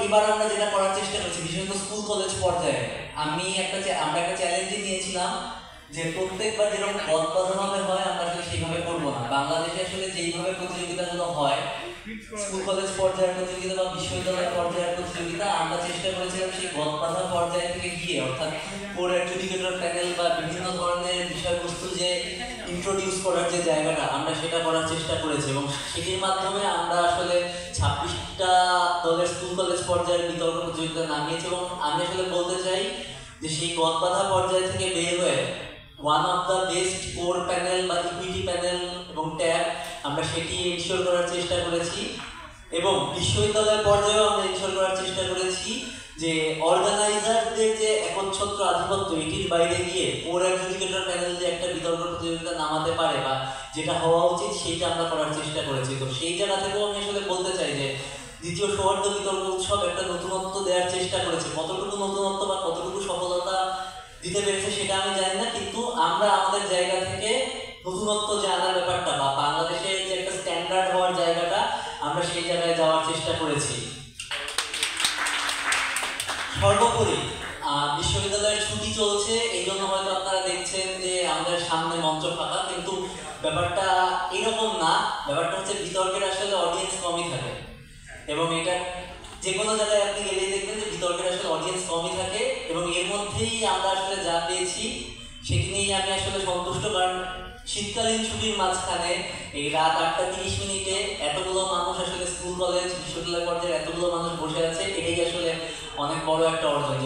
এবার আমরা যেটা করার চেষ্টা করছি বিশেষত স্কুল কলেজ পর্যায়ে আমরা একটা চ্যালেঞ্জ নিয়েছিলাম যে প্রত্যেকবার যেরকম পদ বাঁধানো হয় আমরা আসলে সেইভাবে করবো না। বাংলাদেশে আসলে যেইভাবে প্রতিযোগিতাগুলো হয় স্কুল কলেজ পর্যায়ের প্রতিযোগিতা বা বিশ্ববিদ্যালয় পর্যায়ের প্রতিযোগিতা, আমরা চেষ্টা করেছিলাম সেই পদ বাঁধা পর্যায় থেকে গিয়ে অর্থাৎ কোর অ্যাডজুডিকেটর প্যানেল বা বিভিন্ন ধরনের বিষয়বস্তু যে ইন্ট্রোডিউস করার যে জায়গাটা আমরা সেটা করার চেষ্টা করেছি এবং সেটির মাধ্যমে আমরা আসলে 26টা দলের স্কুল কলেজ পর্যায়ের বিতর্ক প্রতিযোগিতা নামিয়েছি। এবং আমি আসলে বলতে চাই যে সেই পদ বাঁধা পর্যায় থেকে বের হয়ে one of the best core panel বা ইকুইটি প্যানেল এবং ট্যাব আমরা সেটি ইনশিওর করার চেষ্টা করেছি। এবং বিশ্ববিদ্যালয় পর্যায়েও আমরা ইনশিওর করার চেষ্টা করেছি যে অর্গানাইজারদের যে একচ্ছত্র আধিপত্য এটির বাইরে গিয়ে কোর অ্যাডজুডিকেটর প্যানেল যে একটা বিতর্ক প্রতিযোগিতা নামাতে পারে বা যেটা হওয়া উচিত সেইটা আমরা করার চেষ্টা করেছি। তো সেই জায়গা থেকেও আমি আসলে বলতে চাই যে দ্বিতীয় সৌহার্দ্য বিতর্ক উৎসব একটা নতুনত্ব দেওয়ার চেষ্টা করেছে। কতটুকু নতুনত্ব বা কতটুকু সফলতা দিতে পেরেছে সেটা আমি জানি না, কিন্তু আমরা আমাদের জায়গা থেকে নতুনত্ব যে আনার ব্যাপারটা বা বাংলাদেশের যে একটা স্ট্যান্ডার্ড হওয়ার জায়গাটা আমরা সেই জায়গায় যাওয়ার চেষ্টা করেছি। সর্বোপরি বিশ্ববিদ্যালয়ের ছুটি চলছে, এই জন্য হয়তো আপনারা দেখছেন যে আমাদের সামনে মঞ্চ ফাঁকা, কিন্তু ব্যাপারটা এরকম না। ব্যাপারটা হচ্ছে বিতর্কের আসলে অডিয়েন্স কমই থাকে এবং এটা যে কোনো জায়গায় আপনি গেলেই দেখবেন যে বিতর্কের আসলে অডিয়েন্স কমই থাকে এবং এর মধ্যেই আমরা আসলে যা পেয়েছি সেটি নিয়েই আমি আসলে সন্তুষ্ট। কারণ শীতকালীন ছুটির মাঝখানে এই রাত 8টা 30 এতগুলো মানুষ আসলে স্কুল কলেজ বিশ্ববিদ্যালয় পর্যায়ে এতগুলো মানুষ বসে আছে, এটাই আসলে অনেক বড় একটা অর্জন।